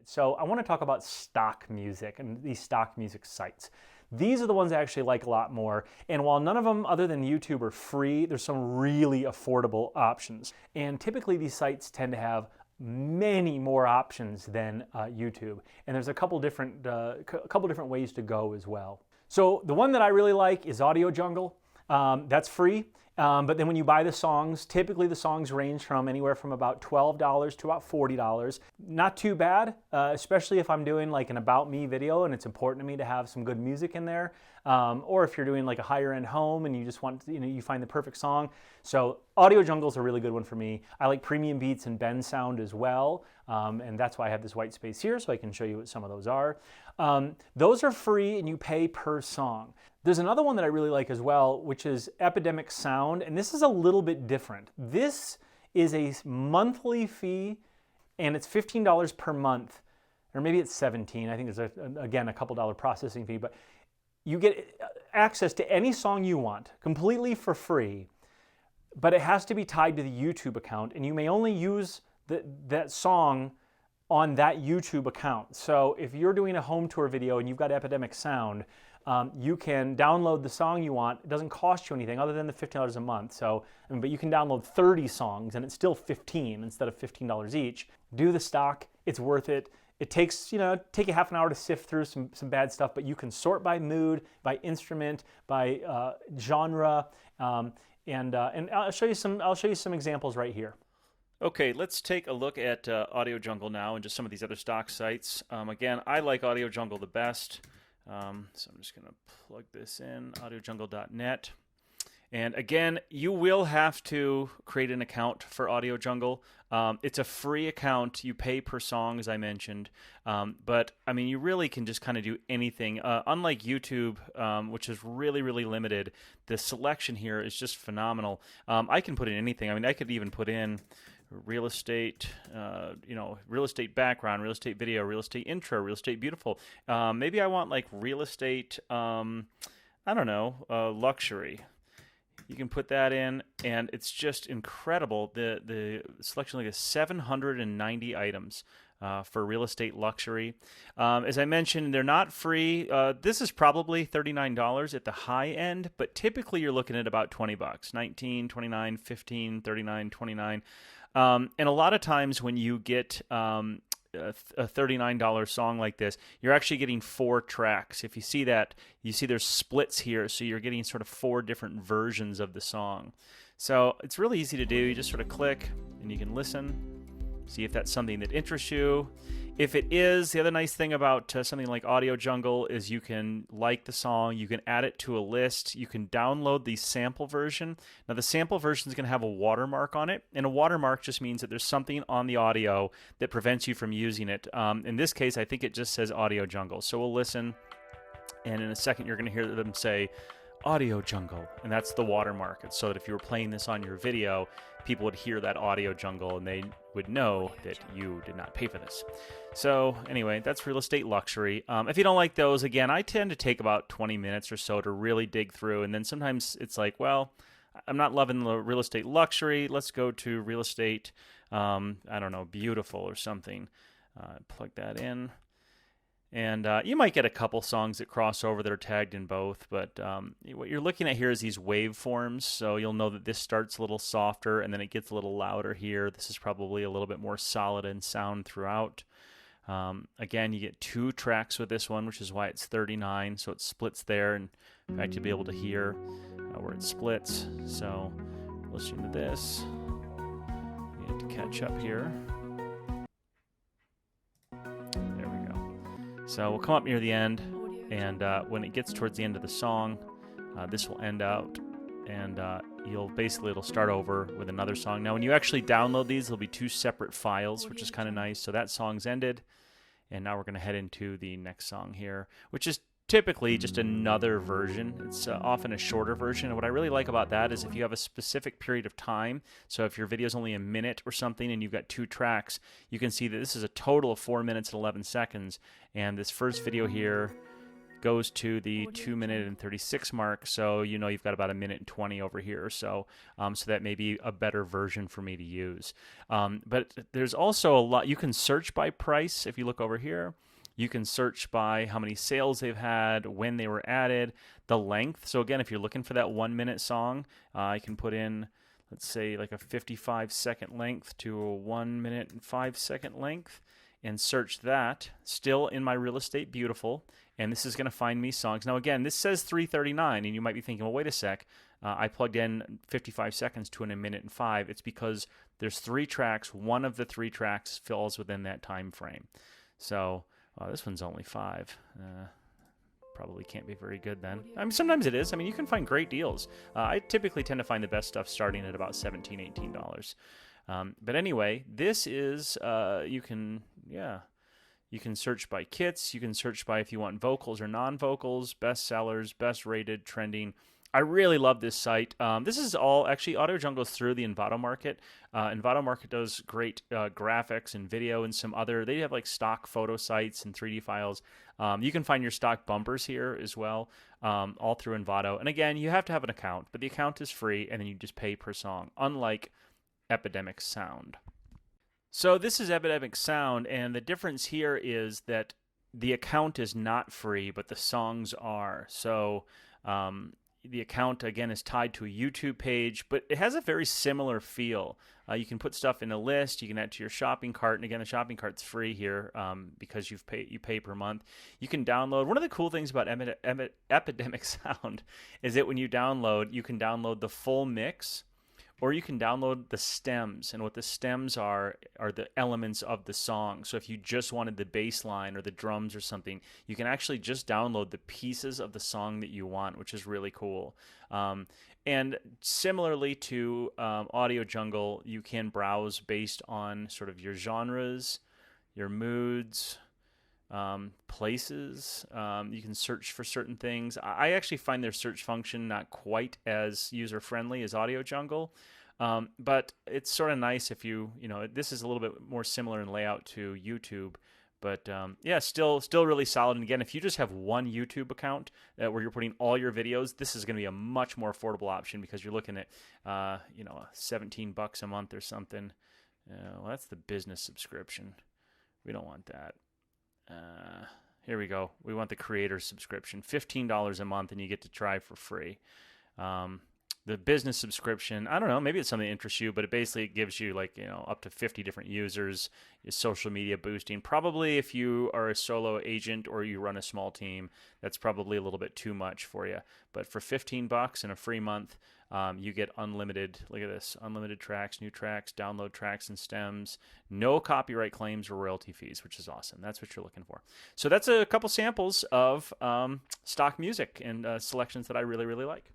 So I want to talk about stock music and these stock music sites. These are the ones I actually like a lot more. And while none of them other than YouTube are free, there's some really affordable options. And typically these sites tend to have many more options than YouTube. And there's a couple different ways to go as well. So the one that I really like is Audio Jungle. That's free. But then when you buy the songs, typically the songs range from anywhere from about $12 to about $40. Not too bad, especially if I'm doing like an about me video and it's important to me to have some good music in there. Or if you're doing like a higher end home and you just want, you find the perfect song. So Audio Jungle is a really good one for me. I like Premium Beats and Bensound as well. And that's why I have this white space here so I can show you what some of those are. Those are free and you pay per song. There's another one that I really like as well, which is Epidemic Sound, and this is a little bit different. This is a monthly fee, and it's $15 per month, or maybe it's $17. I think there's, again, a couple dollar processing fee, but you get access to any song you want, completely for free, but it has to be tied to the YouTube account, and you may only use that song on that YouTube account. So if you're doing a home tour video and you've got Epidemic Sound, you can download the song you want. It doesn't cost you anything other than the $15 a month. So, but you can download 30 songs and it's still $15 instead of $15 each. Do the stock, it's worth it. It takes, take you half an hour to sift through some bad stuff, but you can sort by mood, by instrument, by genre, and I'll show you some examples right here. Okay, let's take a look at Audio Jungle now and just some of these other stock sites. Again, I like Audio Jungle the best. So I'm just going to plug this in, audiojungle.net. And again, you will have to create an account for Audio Jungle. It's a free account. You pay per song, as I mentioned. But, I mean, you really can just kind of do anything. Unlike YouTube, which is really, really limited, the selection here is just phenomenal. I can put in anything. I mean, I could even put in real estate, real estate background, real estate video, real estate intro, real estate beautiful. Maybe I want like real estate, luxury. You can put that in, and it's just incredible. The selection like 790 items for real estate luxury. As I mentioned, they're not free. This is probably $39 at the high end, but typically you're looking at about $20, $19, $29, $15, $39, $29. And a lot of times when you get a $39 song like this, you're actually getting 4 tracks. If you see that, you see there's splits here, so you're getting sort of 4 different versions of the song. So it's really easy to do. You just sort of click and you can listen, see if that's something that interests you. If it is, the other nice thing about something like Audio Jungle is you can like the song, you can add it to a list, you can download the sample version. Now the sample version is going to have a watermark on it, and a watermark just means that there's something on the audio that prevents you from using it. In this case, I think it just says Audio Jungle. So we'll listen, and in a second you're going to hear them say Audio Jungle, and that's the watermark. It's so that if you were playing this on your video, people would hear that Audio Jungle and they would know that you did not pay for this. So anyway, that's real estate luxury. If you don't like those, again, I tend to take about 20 minutes or so to really dig through, and then sometimes it's like, well, I'm not loving the real estate luxury. Let's go to real estate, beautiful or something. Plug that in. And you might get a couple songs that cross over that are tagged in both, but what you're looking at here is these waveforms, so you'll know that this starts a little softer and then it gets a little louder here. This is probably a little bit more solid in sound throughout. Again, you get 2 tracks with this one, which is why it's $39, so it splits there, and in fact you'll be able to hear where it splits. So listening to this, you have to catch up here. So we'll come up near the end, and when it gets towards the end of the song, this will end out, and it'll start over with another song. Now, when you actually download these, there'll be 2 separate files, which is kind of nice. So that song's ended, and now we're going to head into the next song here, which is typically just another version. It's often a shorter version, and what I really like about that is if you have a specific period of time, so if your video is only a minute or something and you've got 2 tracks, you can see that this is a total of 4 minutes and 11 seconds, and this first video here goes to the 2 minute and 36 mark. So you've got about 1 minute and 20 over here or so. So that may be a better version for me to use. But there's also a lot. You can search by price if you look over here. You can search by how many sales they've had, when they were added, the length. So again, if you're looking for that 1-minute song, I can put in, let's say, like a 55-second length to a 1 minute and 5-second length and search that. Still in my Real Estate Beautiful. And this is going to find me songs. Now, again, this says $3.39, and you might be thinking, well, wait a sec. I plugged in 55 seconds to 1 minute and 5. It's because there's 3 tracks. One of the 3 tracks falls within that time frame. So this one's only 5. Probably can't be very good then. I mean, sometimes it is. I mean, you can find great deals. I typically tend to find the best stuff starting at about $17, $18. But anyway, this is, you can search by kits. You can search by if you want vocals or non-vocals, best sellers, best rated, trending. I really love this site. This is all, actually, Audio Jungle's through the Envato Market. Envato Market does great graphics and video and some other, they have like stock photo sites and 3D files. You can find your stock bumpers here as well, all through Envato. And again, you have to have an account, but the account is free and then you just pay per song, unlike Epidemic Sound. So this is Epidemic Sound, and the difference here is that the account is not free, but the songs are. So the account, again, is tied to a YouTube page, but it has a very similar feel. You can put stuff in a list. You can add to your shopping cart. And again, the shopping cart's free here because you pay per month. You can download. One of the cool things about Epidemic Sound is that when you download, you can download the full mix, or you can download the stems. And what the stems are the elements of the song. So if you just wanted the bass line or the drums or something, you can actually just download the pieces of the song that you want, which is really cool. And similarly to Audio Jungle, you can browse based on sort of your genres, your moods, places. You can search for certain things. I actually find their search function not quite as user-friendly as Audio Jungle, but it's sort of nice if this is a little bit more similar in layout to YouTube. But still really solid. And again, if you just have one YouTube account where you're putting all your videos, this is going to be a much more affordable option because you're looking at $17 a month or something. Well, that's the business subscription. We don't want that. Here we go. We want the creator subscription, $15 a month, and you get to try for free. The business subscription, I don't know, maybe it's something that interests you, but it basically gives you up to 50 different users, social media boosting. Probably if you are a solo agent or you run a small team, that's probably a little bit too much for you. But for $15 and a free month, you get unlimited, look at this, unlimited tracks, new tracks, download tracks and stems, no copyright claims or royalty fees, which is awesome. That's what you're looking for. So that's a couple samples of stock music and selections that I really, really like.